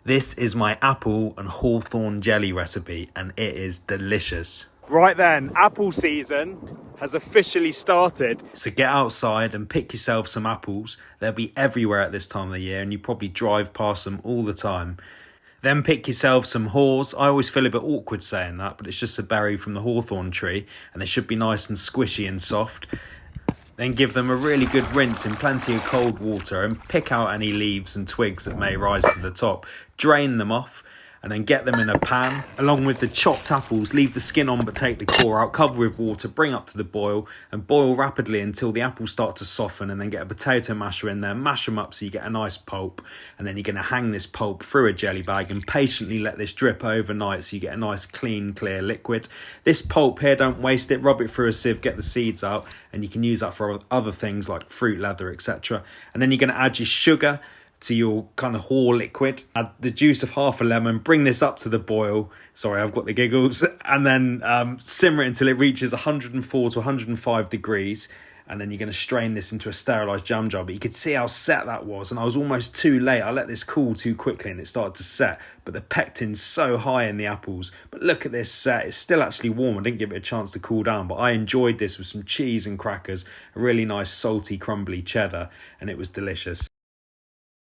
This is my apple and hawthorn jelly recipe, and it is delicious. Right then, apple season has officially started. So get outside and pick yourself some apples. They'll be everywhere at this time of the year, and you probably drive past them all the time. Then pick yourself some haws. I always feel a bit awkward saying that, but it's just a berry from the hawthorn tree, and they should be nice and squishy and soft. Then give them a really good rinse in plenty of cold water and pick out any leaves and twigs that may rise to the top. Drain them off and then get them in a pan. Along with the chopped apples, leave the skin on but take the core out, cover with water, bring up to the boil and boil rapidly until the apples start to soften, and then get a potato masher in there, mash them up so you get a nice pulp, and then you're going to hang this pulp through a jelly bag and patiently let this drip overnight so you get a nice clean, clear liquid. This pulp here, don't waste it, rub it through a sieve, get the seeds out, and you can use that for other things like fruit leather, etc. And then you're going to add your sugar to your kind of haw liquid, add the juice of half a lemon, bring this up to the boil. Sorry, I've got the giggles. And then simmer it until it reaches 104 to 105 degrees. And then you're going to strain this into a sterilised jam jar. But you could see how set that was. And I was almost too late. I let this cool too quickly and it started to set. But the pectin's so high in the apples. But look at this set. It's still actually warm. I didn't give it a chance to cool down. But I enjoyed this with some cheese and crackers. A really nice salty, crumbly cheddar. And it was delicious.